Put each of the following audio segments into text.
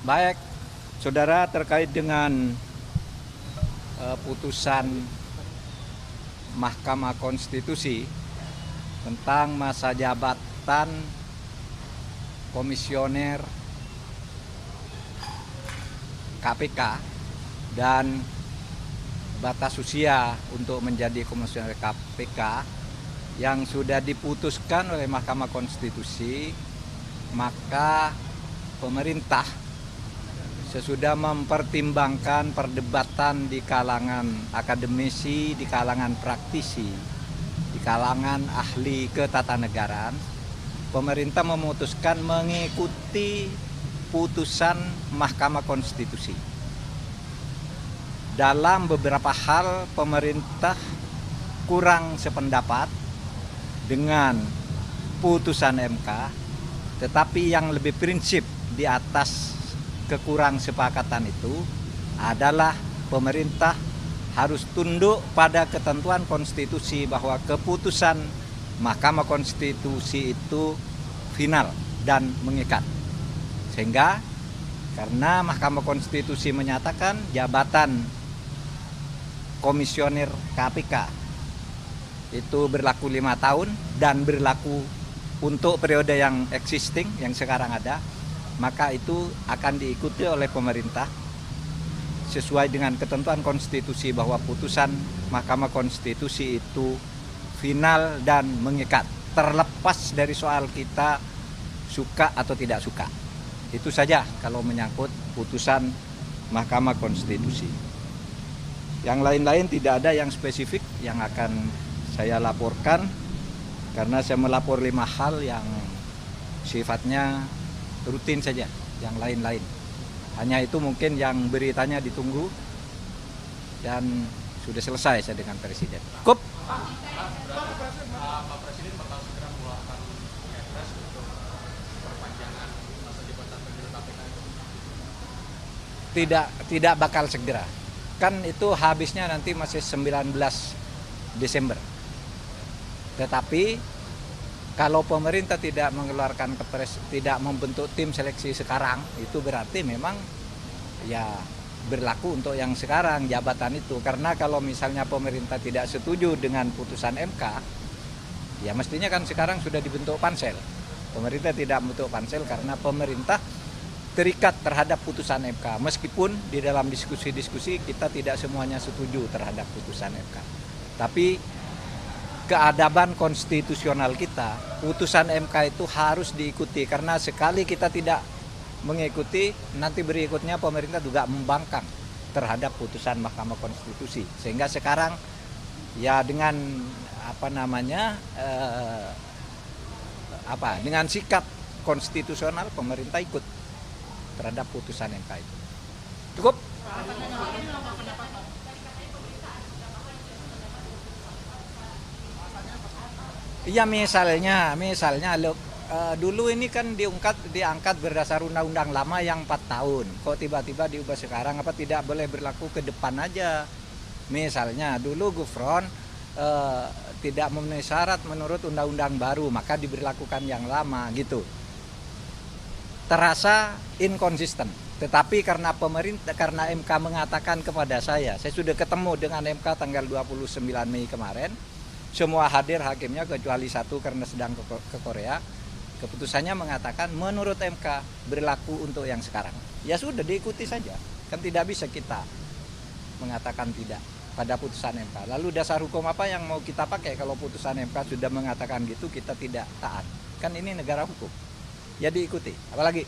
Baik, saudara, terkait dengan putusan Mahkamah Konstitusi tentang masa jabatan komisioner KPK dan batas usia untuk menjadi komisioner KPK yang sudah diputuskan oleh Mahkamah Konstitusi, maka pemerintah sesudah mempertimbangkan perdebatan di kalangan akademisi, di kalangan praktisi, di kalangan ahli ketatanegaraan, pemerintah memutuskan mengikuti putusan Mahkamah Konstitusi. Dalam beberapa hal pemerintah kurang sependapat dengan putusan MK, tetapi yang lebih prinsip di atas kekurang sepakatan itu adalah pemerintah harus tunduk pada ketentuan konstitusi bahwa keputusan Mahkamah Konstitusi itu final dan mengikat. Sehingga karena Mahkamah Konstitusi menyatakan jabatan komisioner KPK itu berlaku 5 tahun dan berlaku untuk periode yang existing yang sekarang ada, maka itu akan diikuti oleh pemerintah sesuai dengan ketentuan konstitusi bahwa putusan Mahkamah Konstitusi itu final dan mengikat, terlepas dari soal kita suka atau tidak suka. Itu saja kalau menyangkut putusan Mahkamah Konstitusi. Yang lain-lain tidak ada yang spesifik yang akan saya laporkan, karena saya melapor 5 hal yang sifatnya rutin saja, yang lain-lain. Hanya itu mungkin yang beritanya ditunggu dan sudah selesai saya dengan Presiden. Cukup. Pak Presiden bakal segera mengeluarkan Kepres untuk perpanjangan masa jabatan pimpinan KPK itu? Tidak bakal segera. Kan itu habisnya nanti masih 19 Desember. Tetapi kalau pemerintah tidak mengeluarkan Kepres, tidak membentuk tim seleksi sekarang, itu berarti memang ya berlaku untuk yang sekarang jabatan itu. Karena kalau misalnya pemerintah tidak setuju dengan putusan MK, ya mestinya kan sekarang sudah dibentuk pansel. Pemerintah tidak membentuk pansel karena pemerintah terikat terhadap putusan MK. Meskipun di dalam diskusi-diskusi kita tidak semuanya setuju terhadap putusan MK. Tapi keadaban konstitusional kita, putusan MK itu harus diikuti, karena sekali kita tidak mengikuti, nanti berikutnya pemerintah juga membangkang terhadap putusan Mahkamah Konstitusi. Sehingga sekarang ya dengan dengan sikap konstitusional pemerintah ikut terhadap putusan MK itu. Cukup? Iya, misalnya dulu ini kan diangkat berdasar undang-undang lama yang 4 tahun. Kok tiba-tiba diubah sekarang, apa tidak boleh berlaku ke depan aja? Misalnya dulu Gufron tidak memenuhi syarat menurut undang-undang baru, maka diberlakukan yang lama gitu. Terasa inkonsisten. Tetapi karena MK mengatakan kepada saya sudah ketemu dengan MK tanggal 29 Mei kemarin. Semua hadir hakimnya kecuali satu karena sedang ke Korea. Keputusannya mengatakan menurut MK berlaku untuk yang sekarang. Ya sudah, diikuti saja. Kan tidak bisa kita mengatakan tidak pada putusan MK. Lalu dasar hukum apa yang mau kita pakai kalau putusan MK sudah mengatakan gitu kita tidak taat? Kan ini negara hukum. Ya diikuti. Apalagi?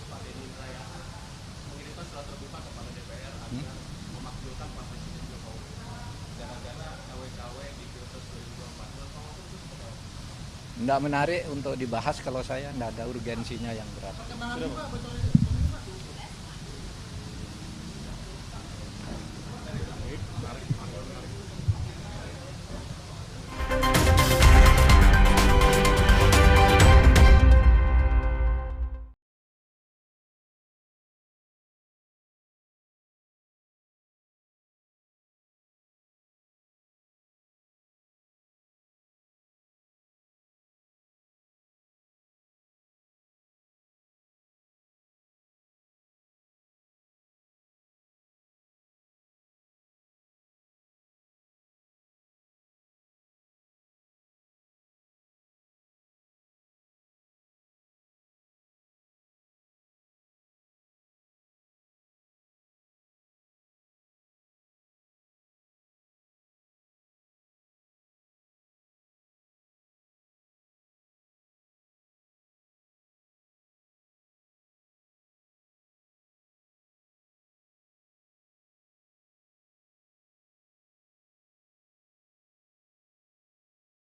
Pak Denny Indrayana mengirimkan surat terbuka kepada DPR agar memakzulkan Pak Presiden Jokowi gara-gara cawe-cawe di Pilpres 2024. Tidak menarik untuk dibahas kalau saya, tidak ada urgensinya yang berat. Sudah,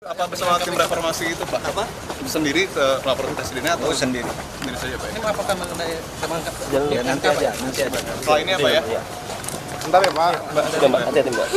Apa bersama tim reformasi itu Pak? Apa? Sendiri ke pelaporan presidennya atau sendiri. sendiri saja Pak? Ini apakah mengenai mengangkat Ya, nanti aja. Setelah ini apa ya? Bentar ya Pak. Sudah Mbak, hati-hati Mbak.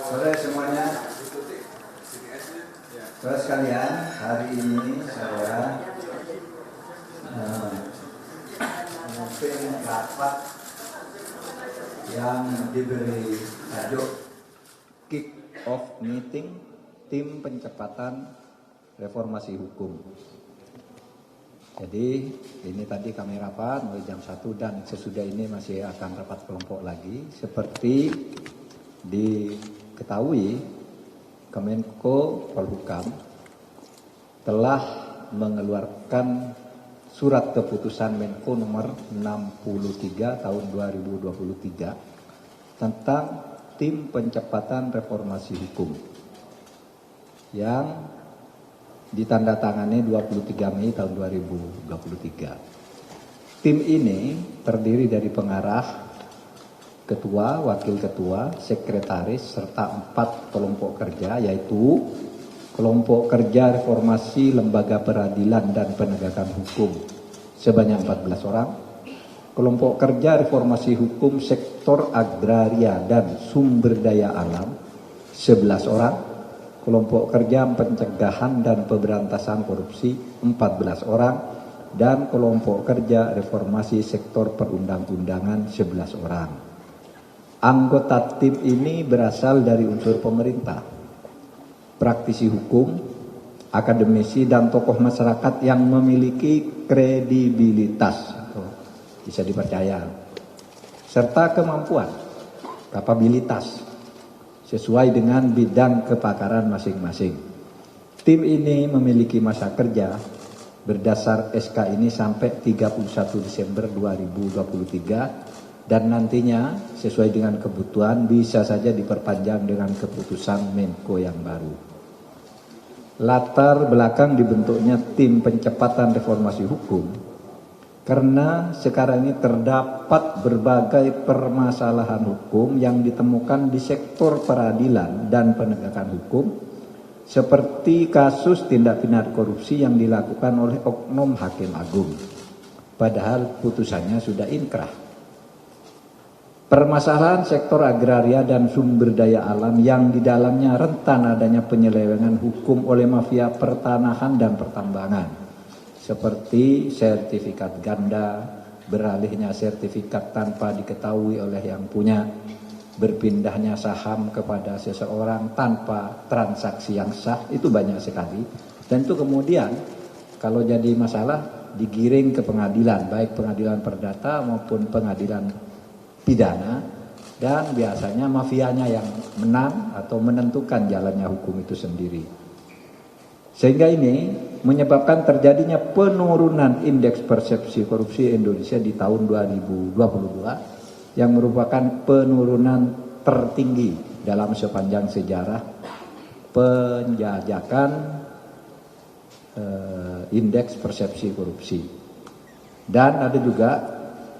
Sore semuanya. Saudara sekalian, hari ini saya memimpin rapat yang diberi tajuk Kick Off Meeting Tim Percepatan Reformasi Hukum. Jadi ini tadi kami rapat mulai jam 1 dan sesudah ini masih akan rapat kelompok lagi. Seperti diketahui, Kemenko Polhukam telah mengeluarkan surat keputusan Menko nomor 63 tahun 2023 tentang tim percepatan reformasi hukum yang ditandatangani 23 Mei tahun 2023. Tim ini terdiri dari pengarah, ketua, wakil ketua, sekretaris, serta 4 kelompok kerja, yaitu kelompok kerja reformasi lembaga peradilan dan penegakan hukum sebanyak 14 orang, kelompok kerja reformasi hukum sektor agraria dan sumber daya alam 11 orang, kelompok kerja pencegahan dan pemberantasan korupsi 14 orang, dan kelompok kerja reformasi sektor perundang-undangan 11 orang. Anggota tim ini berasal dari unsur pemerintah, praktisi hukum, akademisi, dan tokoh masyarakat yang memiliki kredibilitas atau bisa dipercaya, serta kemampuan, kapabilitas sesuai dengan bidang kepakaran masing-masing. Tim ini memiliki masa kerja berdasar SK ini sampai 31 Desember 2023 dan nantinya sesuai dengan kebutuhan bisa saja diperpanjang dengan keputusan Menko yang baru. Latar belakang dibentuknya tim percepatan reformasi hukum karena sekarang ini terdapat berbagai permasalahan hukum yang ditemukan di sektor peradilan dan penegakan hukum, seperti kasus tindak pidana korupsi yang dilakukan oleh oknum hakim agung, padahal putusannya sudah inkrah. Permasalahan sektor agraria dan sumber daya alam yang di dalamnya rentan adanya penyelewengan hukum oleh mafia pertanahan dan pertambangan, seperti sertifikat ganda, beralihnya sertifikat tanpa diketahui oleh yang punya, berpindahnya saham kepada seseorang tanpa transaksi yang sah, itu banyak sekali. Dan itu kemudian kalau jadi masalah digiring ke pengadilan, baik pengadilan perdata maupun pengadilan pidana, dan biasanya mafianya yang menang atau menentukan jalannya hukum itu sendiri. Sehingga ini menyebabkan terjadinya penurunan indeks persepsi korupsi Indonesia di tahun 2022 yang merupakan penurunan tertinggi dalam sepanjang sejarah penjajakan indeks persepsi korupsi. Dan ada juga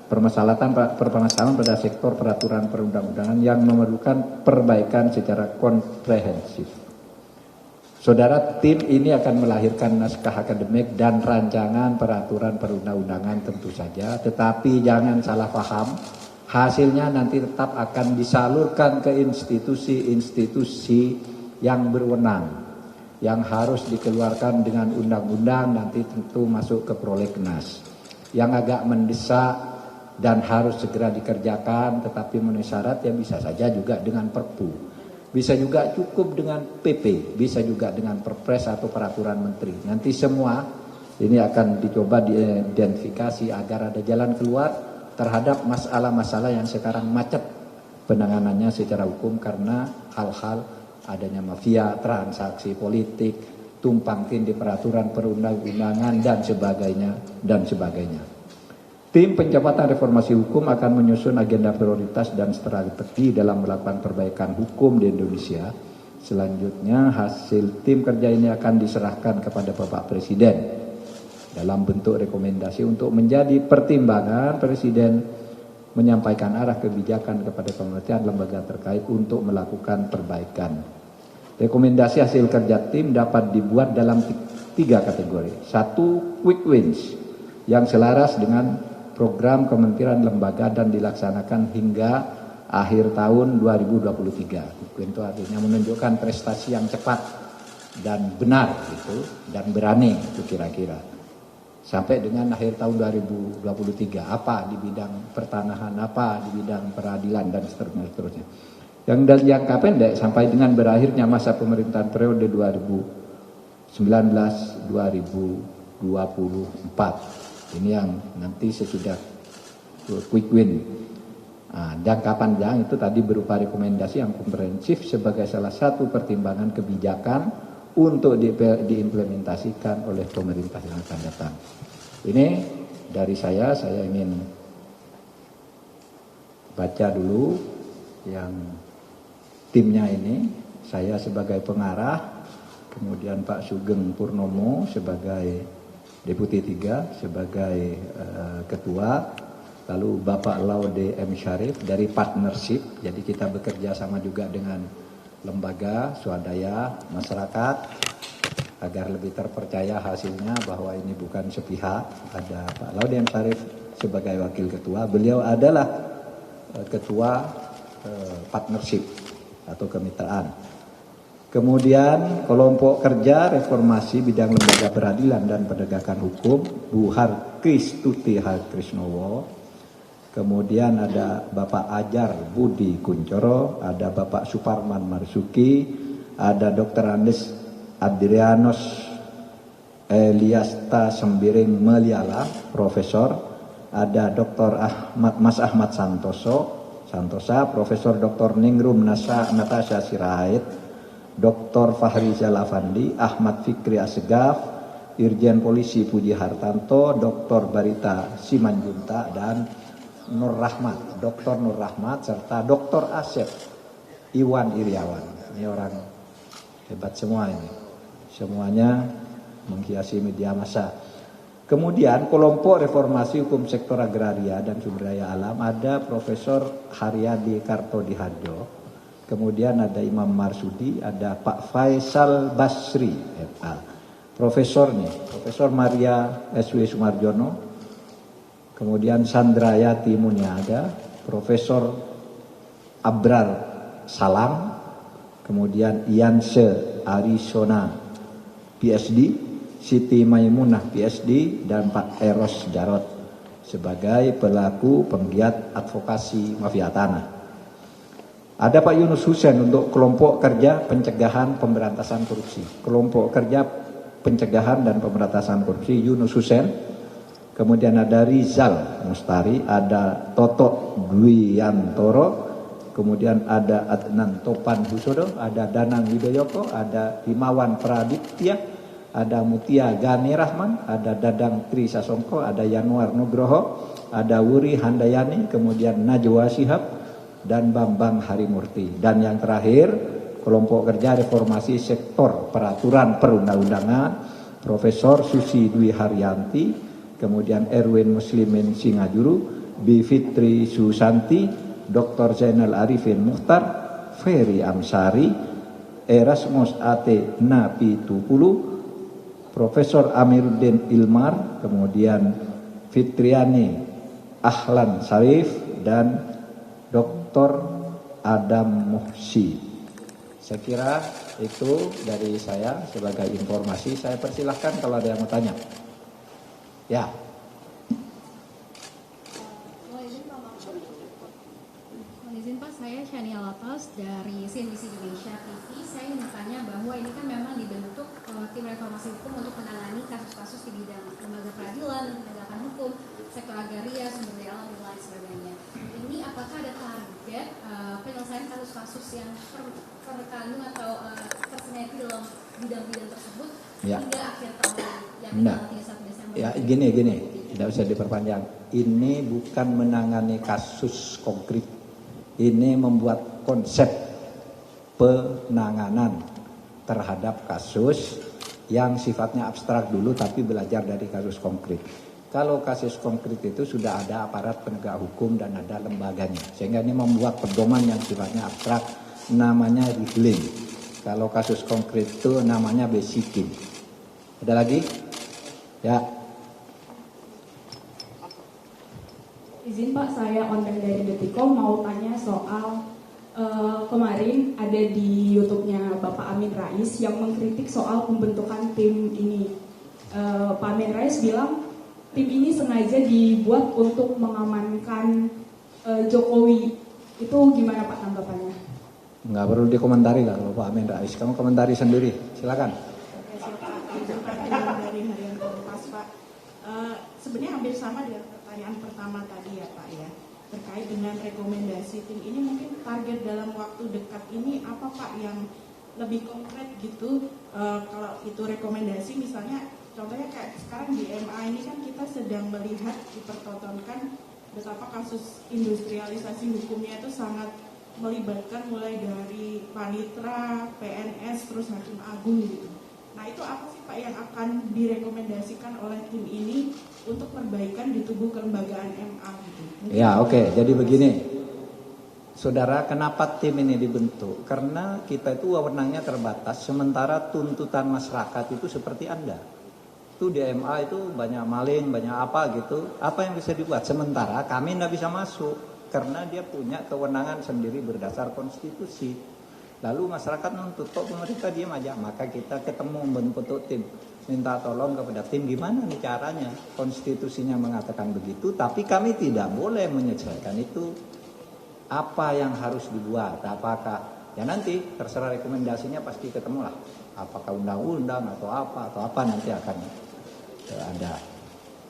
permasalahan pada sektor peraturan perundang-undangan yang memerlukan perbaikan secara komprehensif. Saudara, tim ini akan melahirkan naskah akademik dan rancangan peraturan perundang-undangan tentu saja, tetapi jangan salah paham, hasilnya nanti tetap akan disalurkan ke institusi-institusi yang berwenang, yang harus dikeluarkan dengan undang-undang, nanti tentu masuk ke prolegnas. Yang agak mendesak dan harus segera dikerjakan tetapi memenuhi syarat ya bisa saja juga dengan Perpu, bisa juga cukup dengan PP, bisa juga dengan Perpres atau peraturan menteri. Nanti semua ini akan dicoba diidentifikasi agar ada jalan keluar terhadap masalah-masalah yang sekarang macet penanganannya secara hukum karena hal-hal adanya mafia, transaksi politik, tumpang tindih peraturan perundang-undangan dan sebagainya. Tim percepatan reformasi hukum akan menyusun agenda prioritas dan strategi dalam melakukan perbaikan hukum di Indonesia. Selanjutnya hasil tim kerja ini akan diserahkan kepada Bapak Presiden dalam bentuk rekomendasi untuk menjadi pertimbangan Presiden menyampaikan arah kebijakan kepada kementerian lembaga terkait untuk melakukan perbaikan. Rekomendasi hasil kerja tim dapat dibuat dalam 3 kategori. 1, quick wins yang selaras dengan program kementerian lembaga dan dilaksanakan hingga akhir tahun 2023. Itu artinya menunjukkan prestasi yang cepat dan benar gitu, dan berani itu kira-kira. Sampai dengan akhir tahun 2023, apa di bidang pertanahan, apa di bidang peradilan, dan seterusnya. Yang dari jangka pendek sampai dengan berakhirnya masa pemerintahan periode 2019-2024. Ini yang nanti sesudah quick win. Nah, jangka panjang itu tadi berupa rekomendasi yang komprehensif sebagai salah satu pertimbangan kebijakan untuk diimplementasikan oleh pemerintah yang akan datang. Ini dari saya ingin baca dulu yang timnya ini. Saya sebagai pengarah, kemudian Pak Sugeng Purnomo sebagai Deputi 3, sebagai Ketua, lalu Bapak Laude M. Syarif dari Partnership. Jadi kita bekerja sama juga dengan lembaga, swadaya, masyarakat, agar lebih terpercaya hasilnya bahwa ini bukan sepihak. Ada Pak Laude M. Syarif sebagai Wakil Ketua, beliau adalah Ketua Partnership atau kemitraan. Kemudian kelompok kerja reformasi bidang lembaga peradilan dan penegakan hukum, Bu Harkristuti Harkrisnowo. Kemudian ada Bapak Ajar Budi Kuncoro, ada Bapak Suparman Marsuki, ada Dr. Andes Adrianos Eliasta Sembiring Meliala, Profesor, ada Dr. Mas Ahmad Santosa, Profesor Dr. Ningrum Natasha Sirait, Dr. Fahri Jalafandi, Ahmad Fikri Asegaf, Irjen Polisi Puji Hartanto, Dr. Barita Simanjunta, dan Dr. Nur Rahmat, serta Dr. Asep Iwan Iriawan. Ini orang hebat semua ini. Semuanya menghiasi media massa. Kemudian kelompok reformasi hukum sektor agraria dan sumber daya alam ada Profesor Haryadi Kartodiharjo. Kemudian ada Imam Marsudi, ada Pak Faisal Basri, FA. Profesor Maria S.W. Sumarjono. Kemudian Sandrayati Muniaga, Profesor Abrar Salam, kemudian Ianse Arizona PSD, Siti Maimunah PSD, dan Pak Eros Jarot sebagai pelaku penggiat advokasi mafia tanah. Ada Pak Yunus Husen untuk kelompok kerja pencegahan pemberantasan korupsi. Kelompok kerja pencegahan dan pemberantasan korupsi Yunus Husen. Kemudian ada Rizal Mustari, ada Toto Dwiantoro, kemudian ada Adnan Topan Husodo, ada Danang Widoyoko, ada Himawan Praditya, ada Mutia Gani Rahman, ada Dadang Tri Sasongko, ada Yanuar Nugroho, ada Wuri Handayani, kemudian Najwa Shihab, dan Bambang Harimurti. Dan yang terakhir, kelompok kerja reformasi sektor peraturan perundang-undangan, Profesor Susi Dwi Haryanti, kemudian Erwin Muslimin Singajuru, B. Fitri Susanti, Dr. Zainal Arifin Mukhtar, Ferry Amsari, Erasmus A.T. Napitupulu, Profesor Amiruddin Ilmar, kemudian Fitriani Ahlan Sarif, dan Dr. Adam Muhsi. Saya kira itu dari saya sebagai informasi. Saya persilahkan kalau ada yang mau tanya. Ya. Izin Pak, saya Shania Latos dari CNBC Indonesia TV. Saya ingin bertanya bahwa ini kan memang dibentuk tim reformasi hukum untuk menangani kasus-kasus di bidang lembaga peradilan, penegakan hukum, sektor agraria, sumber daya alam, dan lain sebagainya. Ini apakah ada target penyelesaian kasus-kasus yang terkandung atau tersenepi dalam bidang-bidang tersebut hingga akhir tahun yang nanti 1 Desember? Ya, gini, tidak usah diperpanjang. Ini bukan menangani kasus konkret. Ini membuat konsep penanganan terhadap kasus yang sifatnya abstrak dulu, tapi belajar dari kasus konkret. Kalau kasus konkret itu sudah ada aparat penegak hukum dan ada lembaganya, sehingga ini membuat pedoman yang sifatnya abstrak, namanya rihdling. Kalau kasus konkret itu namanya basikin. Ada lagi? Ya. Izin Pak, saya online dari Detikom mau tanya soal kemarin ada di YouTube-nya Bapak Amin Rais yang mengkritik soal pembentukan tim ini. Pak Amin Rais bilang tim ini sengaja dibuat untuk mengamankan Jokowi. Itu gimana Pak tanggapannya? Nggak perlu dikomentari lah kalau Pak Amin Rais. Kamu komentari sendiri, silakan. Dari Harian Kompas Pak, sebenarnya hampir sama dengan pertanyaan pertama tadi ya Pak ya, terkait dengan rekomendasi tim ini. Mungkin target dalam waktu dekat ini apa Pak yang lebih konkret gitu? Kalau itu rekomendasi misalnya, contohnya kayak sekarang di MA ini kan kita sedang melihat dipertontonkan betapa kasus industrialisasi hukumnya itu sangat melibatkan mulai dari panitra, PNS, terus hakim agung gitu. Nah itu apa sih Pak yang akan direkomendasikan oleh tim ini untuk perbaikan di tubuh kelembagaan MA gitu? Ya oke. Jadi begini, Saudara, kenapa tim ini dibentuk? Karena kita itu wewenangnya terbatas, sementara tuntutan masyarakat itu seperti Anda. Itu di MA itu banyak maling, banyak apa gitu. Apa yang bisa dibuat? Sementara kami tidak bisa masuk karena dia punya kewenangan sendiri berdasar konstitusi. Lalu masyarakat nuntut, kok pemerintah diam aja? Maka kita ketemu membentuk tim, minta tolong kepada tim gimana nih caranya. Konstitusinya mengatakan begitu, tapi kami tidak boleh menyesuaikan itu. Apa yang harus dibuat? Apakah ya nanti terserah rekomendasinya pasti ketemu lah. Apakah undang-undang atau apa nanti akan ada.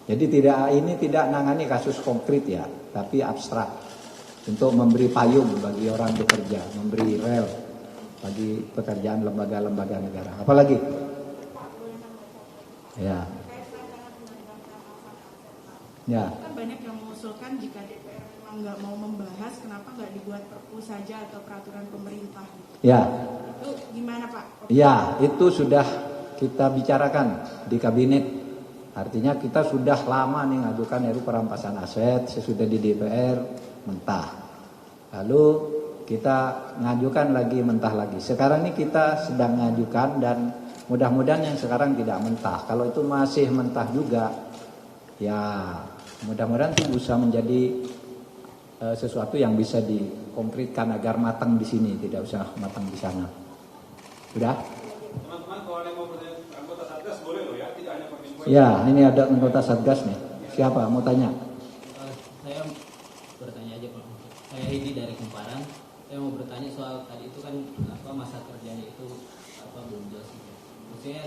Jadi ini tidak nangani kasus konkret ya, tapi abstrak untuk memberi payung bagi orang bekerja, memberi rel bagi pekerjaan lembaga-lembaga negara. Apalagi? Ya. Ya. Kan banyak yang mengusulkan jika DPR memang nggak mau membahas, kenapa nggak dibuat perpu saja atau peraturan pemerintah? Ya. Itu gimana Pak? Ya, itu sudah kita bicarakan di kabinet. Artinya kita sudah lama nih ngajukan RUU perampasan aset, sesudah di DPR mentah. Lalu kita ngajukan lagi mentah lagi. Sekarang ini kita sedang ngajukan dan mudah-mudahan yang sekarang tidak mentah. Kalau itu masih mentah juga, ya mudah-mudahan itu bisa menjadi sesuatu yang bisa dikonkretkan agar matang di sini, tidak usah matang di sana. Sudah? Teman-teman, kalau ada yang mau bertanya anggota Satgas boleh loh ya, tidak hanya Kominfo. Ya, ini ada anggota Satgas nih. Siapa mau tanya? Saya bertanya aja Pak. Saya Hidi dari Kumparan. Saya mau bertanya soal tadi itu kan masa kerjanya itu belum jelas gitu. Maksudnya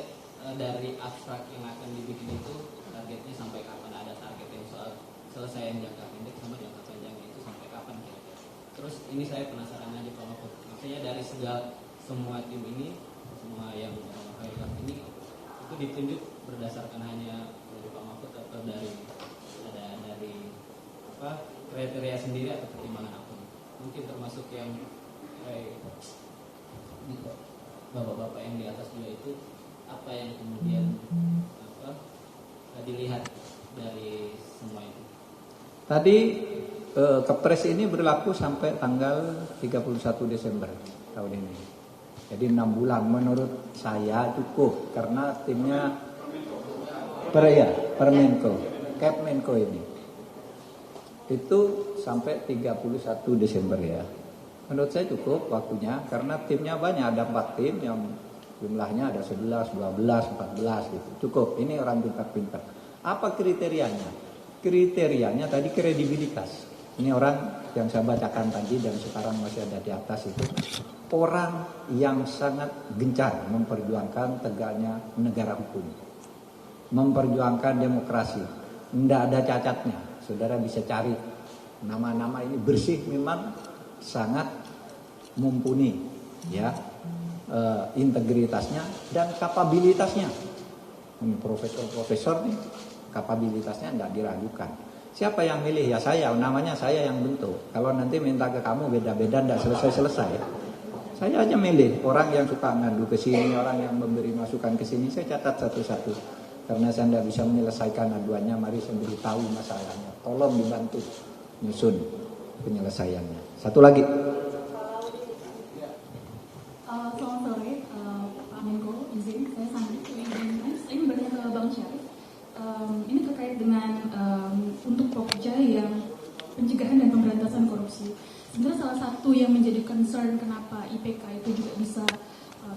dari abstrak yang akan dibikin itu targetnya sampai kapan, ada target yang soal selesai yang jangka pendek sama jangka panjangnya itu sampai kapan kira-kira. Terus ini saya penasaran aja Pak Mahfud. Maksudnya dari semua tim ini, semua yang ini itu ditunjuk berdasarkan hanya dari Pak Mahfud atau dari kriteria sendiri atau pertimbangan apa? Mungkin termasuk yang bapak-bapak yang di atas juga itu apa yang kemudian dilihat dari semua itu? Tadi Kepres ini berlaku sampai tanggal 31 Desember tahun ini. Jadi 6 bulan menurut saya cukup karena timnya Permenko, Kepmenko ini. Itu sampai 31 Desember ya. Menurut saya cukup waktunya karena timnya banyak, ada 4 tim yang jumlahnya ada 11, 12, 14 gitu. Cukup, ini orang pintar-pintar. Apa kriterianya? Kriterianya tadi kredibilitas. Ini orang yang saya bacakan tadi dan sekarang masih ada di atas itu. Orang yang sangat gencar memperjuangkan tegaknya negara hukum. Memperjuangkan demokrasi. Tidak ada cacatnya. Saudara bisa cari nama-nama ini bersih, memang sangat mumpuni ya, integritasnya dan kapabilitasnya. Ini profesor nih, kapabilitasnya tidak diragukan. Siapa yang milih? Ya saya, namanya saya yang bentuk. Kalau nanti minta ke kamu beda-beda, tidak selesai-selesai. Saya aja milih orang yang suka ngadu ke sini, orang yang memberi masukan ke sini, saya catat satu-satu. Karena saya tidak bisa menyelesaikan aduannya, mari saya beritahu masalahnya. Tolong dibantu nyusun penyelesaiannya. Satu lagi. Selamat sore, Pak Menko, izin saya Sandri. Saya ingin bertanya ke Bang Syarif. Ini terkait dengan untuk Pokja yang kenapa IPK itu juga bisa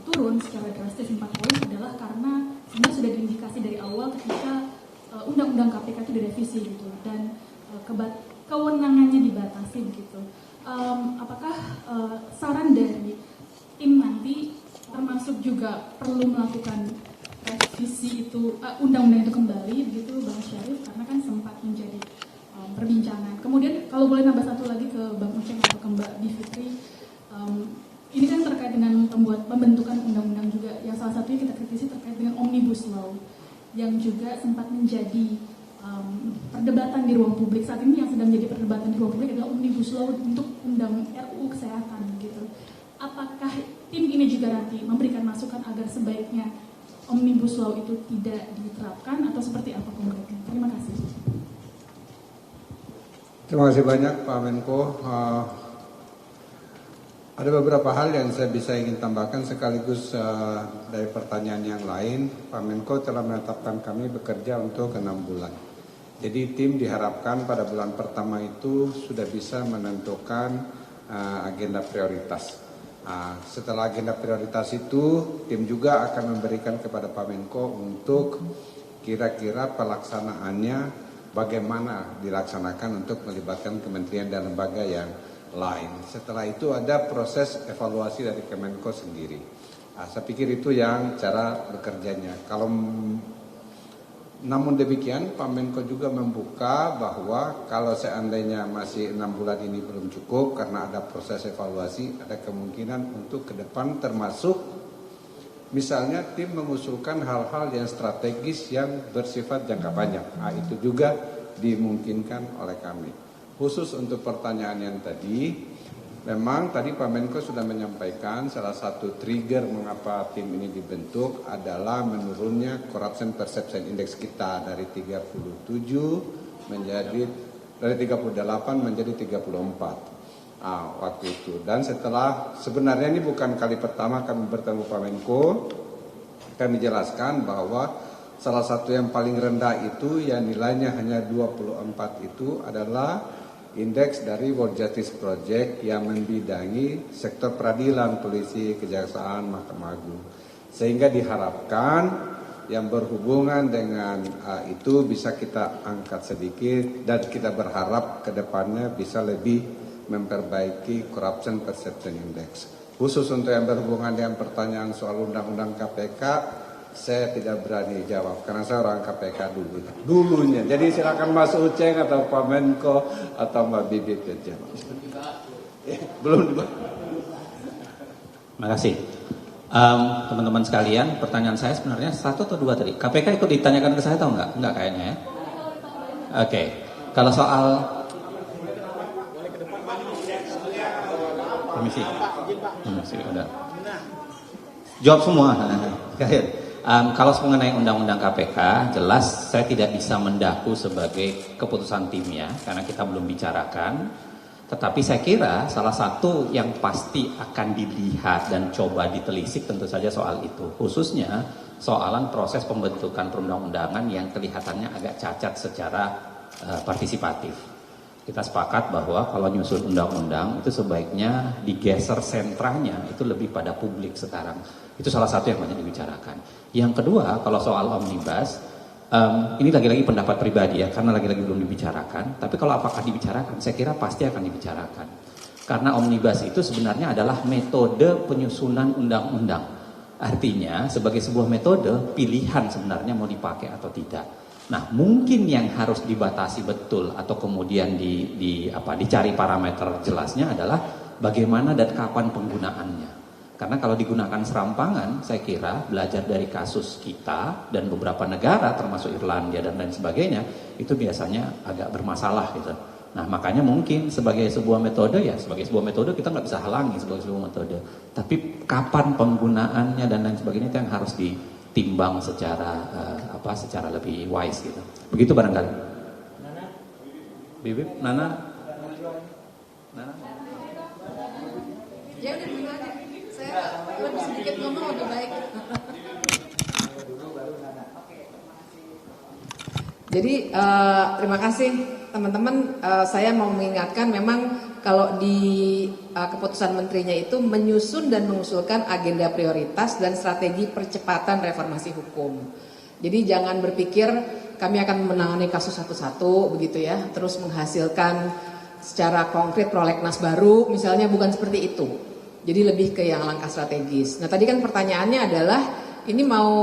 turun secara drastis 4 poin adalah karena sebenarnya sudah diindikasi dari awal ketika undang-undang KPK itu direvisi gitu, dan kewenangannya dibatasi begitu. Apakah saran dari tim nanti termasuk juga perlu melakukan revisi itu undang-undang itu kembali begitu, Bang Syarif, karena kan sempat menjadi perbincangan. Kemudian kalau boleh nambah satu lagi ke Bang Uceng atau ke Mbak Bivitri, ini kan terkait dengan pembentukan undang-undang juga, yang salah satunya kita kritisi terkait dengan Omnibus Law yang juga sempat menjadi perdebatan di ruang publik. Saat ini yang sedang menjadi perdebatan di ruang publik adalah Omnibus Law untuk undang RUU Kesehatan gitu. Apakah tim ini juga nanti memberikan masukan agar sebaiknya Omnibus Law itu tidak diterapkan atau seperti apa konkretnya? Terima kasih. Terima kasih banyak Pak Menko. Ada beberapa hal yang saya bisa ingin tambahkan sekaligus dari pertanyaan yang lain. Pak Menko telah menetapkan kami bekerja untuk 6 bulan. Jadi tim diharapkan pada bulan pertama itu sudah bisa menentukan agenda prioritas. Setelah agenda prioritas itu, tim juga akan memberikan kepada Pak Menko untuk kira-kira pelaksanaannya bagaimana dilaksanakan untuk melibatkan kementerian dan lembaga yang lain. Setelah itu ada proses evaluasi dari Kemenko sendiri. Saya pikir itu yang cara bekerjanya. Namun demikian Pak Menko juga membuka bahwa kalau seandainya masih 6 bulan ini belum cukup karena ada proses evaluasi, ada kemungkinan untuk ke depan termasuk misalnya tim mengusulkan hal-hal yang strategis yang bersifat jangka panjang. Itu juga dimungkinkan oleh kami. Khusus untuk pertanyaan yang tadi, memang tadi Pak Menko sudah menyampaikan salah satu trigger mengapa tim ini dibentuk adalah menurunnya Corruption Perception Index kita dari 37 menjadi dari 38 menjadi 34 waktu itu. Dan setelah sebenarnya ini bukan kali pertama kami bertemu Pak Menko, kami jelaskan bahwa salah satu yang paling rendah itu yang nilainya hanya 24 itu adalah indeks dari World Justice Project yang membidangi sektor peradilan, polisi, kejaksaan, Mahkamah Agung. Sehingga diharapkan yang berhubungan dengan itu bisa kita angkat sedikit dan kita berharap ke depannya bisa lebih memperbaiki Corruption Perception Index. Khusus untuk yang berhubungan dengan pertanyaan soal undang-undang KPK, saya tidak berani jawab karena saya orang KPK dulunya. Jadi silakan Mas Uceng atau Pak Menko atau Mbak Bibit aja. Belum. Terima kasih. Teman-teman sekalian, pertanyaan saya sebenarnya 1 atau 2 tadi. KPK ikut ditanyakan ke saya atau enggak? Enggak kayaknya ya. Oke. Kalau soal permisi udah. Jawab semua. Kalau mengenai undang-undang KPK, jelas saya tidak bisa mendaku sebagai keputusan timnya karena kita belum bicarakan. Tetapi saya kira salah satu yang pasti akan dilihat dan coba ditelisik tentu saja soal itu. Khususnya soalan proses pembentukan perundang-undangan yang kelihatannya agak cacat secara partisipatif. Kita sepakat bahwa kalau nyusun undang-undang itu sebaiknya digeser sentranya itu lebih pada publik sekarang. Itu salah satu yang banyak dibicarakan. Yang kedua, kalau soal omnibus, ini lagi-lagi pendapat pribadi ya, karena lagi-lagi belum dibicarakan. Tapi kalau apakah dibicarakan, saya kira pasti akan dibicarakan. Karena omnibus itu sebenarnya adalah metode penyusunan undang-undang. Artinya, sebagai sebuah metode, pilihan sebenarnya mau dipakai atau tidak. Nah, mungkin yang harus dibatasi betul atau kemudian dicari parameter jelasnya adalah bagaimana dan kapan penggunaannya. Karena kalau digunakan serampangan, saya kira belajar dari kasus kita dan beberapa negara termasuk Irlandia dan lain sebagainya, itu biasanya agak bermasalah gitu. Nah, makanya mungkin sebagai sebuah metode kita nggak bisa halangi sebagai sebuah metode. Tapi kapan penggunaannya dan lain sebagainya itu yang harus ditimbang secara secara lebih wise gitu. Begitu barangkali. Bibip, Nana. Ya udah dulu aja. Saya lebih sedikit ngomong lebih baik. Jadi terima kasih teman-teman. Saya mau mengingatkan memang kalau di keputusan menterinya itu menyusun dan mengusulkan agenda prioritas dan strategi percepatan reformasi hukum. Jadi jangan berpikir kami akan menangani kasus satu-satu begitu ya, terus menghasilkan secara konkret prolegnas baru, misalnya bukan seperti itu. Jadi lebih ke yang langkah strategis. Nah tadi kan pertanyaannya adalah ini mau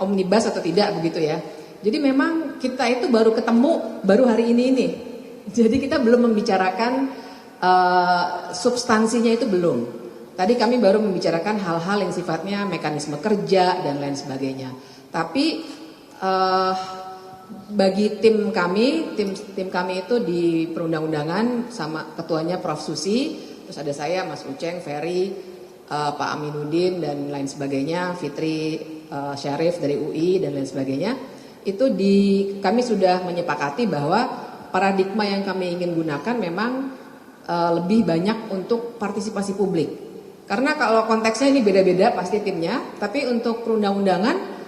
omnibus atau tidak begitu ya. Jadi memang kita itu baru ketemu baru hari ini. Jadi kita belum membicarakan substansinya itu belum. Tadi kami baru membicarakan hal-hal yang sifatnya mekanisme kerja dan lain sebagainya. Tapi bagi tim kami itu di perundang-undangan sama ketuanya Prof. Susi, terus ada saya, Mas Uceng, Ferry, Pak Aminuddin dan lain sebagainya, Fitri Syarif dari UI dan lain sebagainya. Itu kami sudah menyepakati bahwa paradigma yang kami ingin gunakan memang lebih banyak untuk partisipasi publik. Karena kalau konteksnya ini beda-beda pasti timnya, tapi untuk perundang-undangan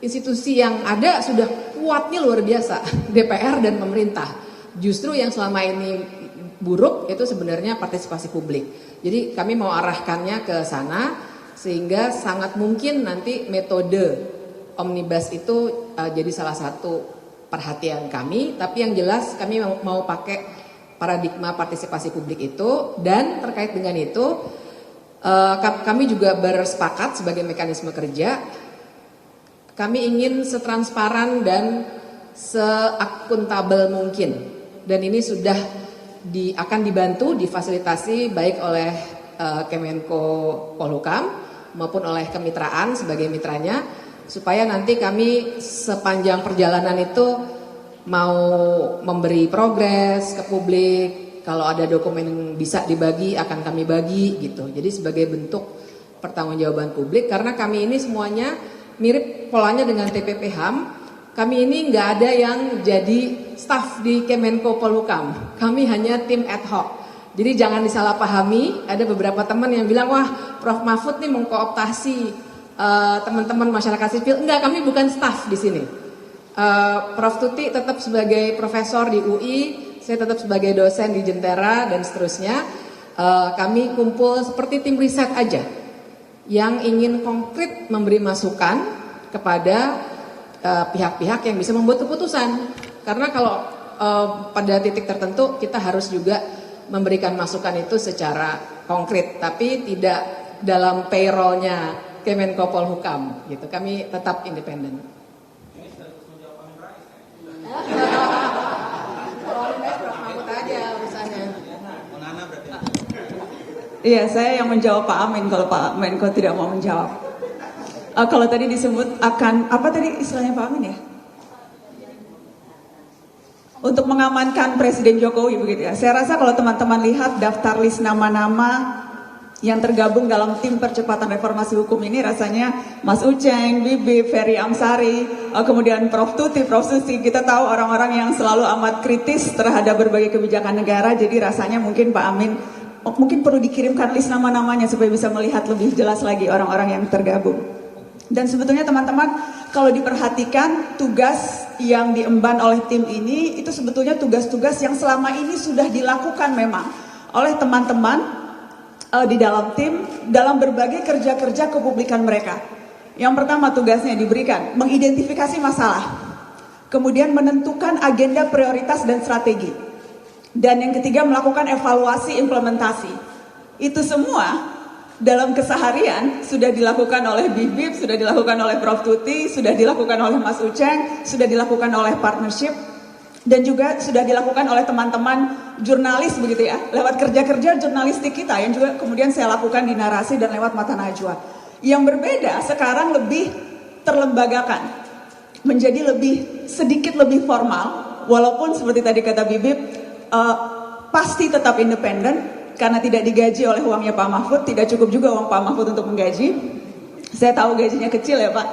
institusi yang ada sudah kuatnya luar biasa, DPR dan pemerintah. Justru yang selama ini buruk itu sebenarnya partisipasi publik. Jadi kami mau arahkannya ke sana sehingga sangat mungkin nanti metode omnibus itu jadi salah satu perhatian kami, tapi yang jelas kami mau pakai paradigma partisipasi publik itu, dan terkait dengan itu kami juga bersepakat sebagai mekanisme kerja kami ingin setransparan dan seakuntabel mungkin, dan ini sudah akan dibantu difasilitasi baik oleh Kemenko Polhukam maupun oleh kemitraan sebagai mitranya, supaya nanti kami sepanjang perjalanan itu mau memberi progres ke publik, kalau ada dokumen yang bisa dibagi akan kami bagi gitu. Jadi sebagai bentuk pertanggungjawaban publik, karena kami ini semuanya mirip polanya dengan TPP HAM. Kami ini nggak ada yang jadi staf di Kemenko Polhukam, kami hanya tim ad hoc. Jadi jangan disalahpahami, ada beberapa teman yang bilang wah Prof Mahfud nih mengkooptasi teman-teman masyarakat sipil. Enggak, kami bukan staf di sini. Prof Tuti tetap sebagai profesor di UI, saya tetap sebagai dosen di Jentera dan seterusnya. Kami kumpul seperti tim riset aja yang ingin konkret memberi masukan kepada pihak-pihak yang bisa membuat keputusan. Karena kalau pada titik tertentu kita harus juga memberikan masukan itu secara konkret, tapi tidak dalam payrollnya Kemenko Polhukam gitu. Kami tetap independen. Iya, saya yang menjawab Pak Amin kalau Pak Menko tidak mau menjawab. Kalau tadi disebut akan apa tadi istilahnya Pak Amin ya? Untuk mengamankan Presiden Jokowi begitu ya. Saya rasa kalau teman-teman lihat daftar list nama-nama yang tergabung dalam tim percepatan reformasi hukum ini, rasanya Mas Uceng, Bibi, Ferry Amsari, kemudian Prof Tuti, Prof Susi, kita tahu orang-orang yang selalu amat kritis terhadap berbagai kebijakan negara. Jadi rasanya mungkin Pak Amin mungkin perlu dikirimkan list nama-namanya supaya bisa melihat lebih jelas lagi orang-orang yang tergabung. Dan sebetulnya teman-teman kalau diperhatikan tugas yang diemban oleh tim ini itu sebetulnya tugas-tugas yang selama ini sudah dilakukan memang oleh teman-teman di dalam tim dalam berbagai kerja-kerja kepublikan mereka. Yang pertama tugasnya diberikan mengidentifikasi masalah, kemudian menentukan agenda prioritas dan strategi, dan yang ketiga melakukan evaluasi implementasi. Itu semua dalam keseharian sudah dilakukan oleh Bibip, sudah dilakukan oleh Prof Tuti, sudah dilakukan oleh Mas Uceng, sudah dilakukan oleh partnership, dan juga sudah dilakukan oleh teman-teman jurnalis begitu ya, lewat kerja-kerja jurnalistik kita yang juga kemudian saya lakukan di Narasi dan lewat Mata Najwa. Yang berbeda sekarang lebih terlembagakan, menjadi sedikit lebih formal, walaupun seperti tadi kata Bibip pasti tetap independen karena tidak digaji oleh uangnya Pak Mahfud, tidak cukup juga uang Pak Mahfud untuk menggaji. Saya tahu gajinya kecil ya Pak.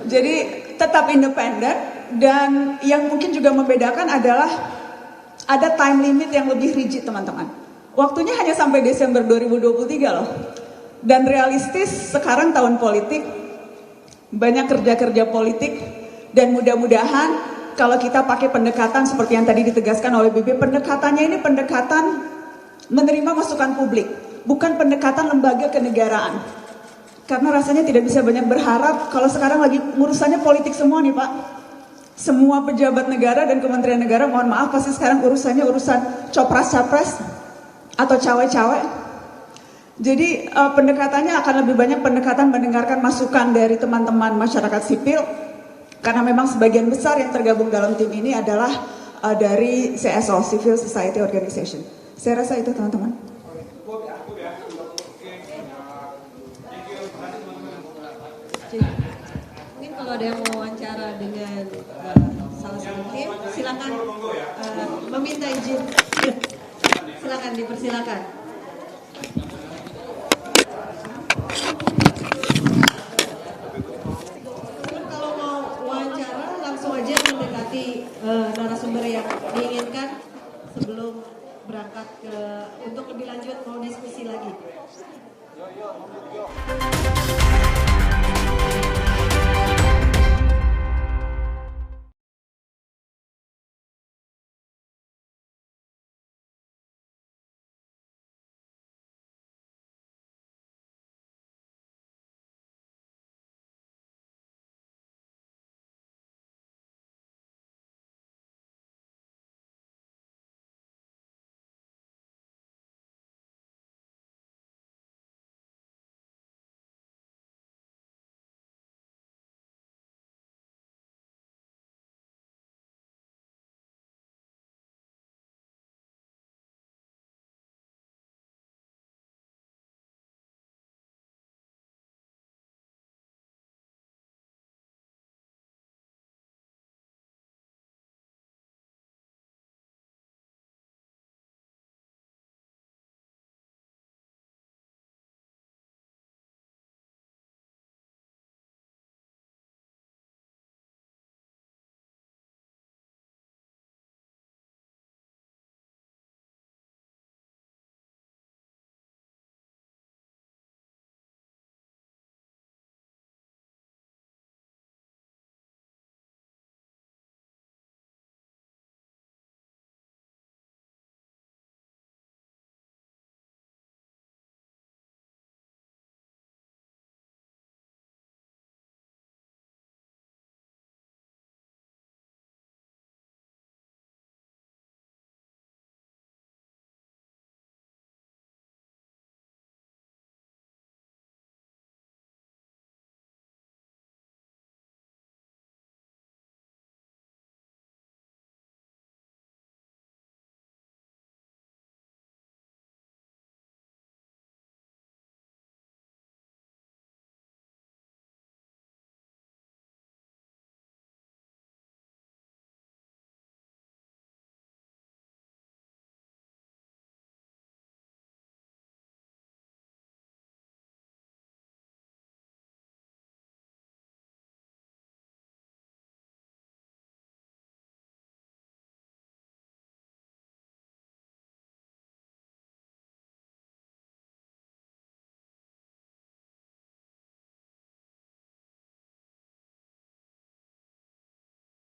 Jadi tetap independen, dan yang mungkin juga membedakan adalah ada time limit yang lebih rigid teman-teman. Waktunya hanya sampai Desember 2023 loh. Dan realistis sekarang tahun politik, banyak kerja-kerja politik, dan mudah-mudahan kalau kita pakai pendekatan seperti yang tadi ditegaskan oleh Bibi, pendekatannya ini pendekatan menerima masukan publik, bukan pendekatan lembaga kenegaraan. Karena rasanya tidak bisa banyak berharap kalau sekarang lagi urusannya politik semua nih Pak. Semua pejabat negara dan kementerian negara, mohon maaf, pasti sekarang urusannya urusan copras-capres atau cawe-cawe. Jadi pendekatannya akan lebih banyak pendekatan mendengarkan masukan dari teman-teman masyarakat sipil. Karena memang sebagian besar yang tergabung dalam tim ini adalah dari CSO, Civil Society Organization. Saya rasa itu teman-teman. Mungkin kalau ada yang mau wawancara dengan salah satu tim, silakan meminta izin. Silakan, dipersilakan. Kalau mau wawancara langsung aja mendekati narasumber yang diinginkan sebelum berangkat untuk lebih lanjut mau diskusi lagi.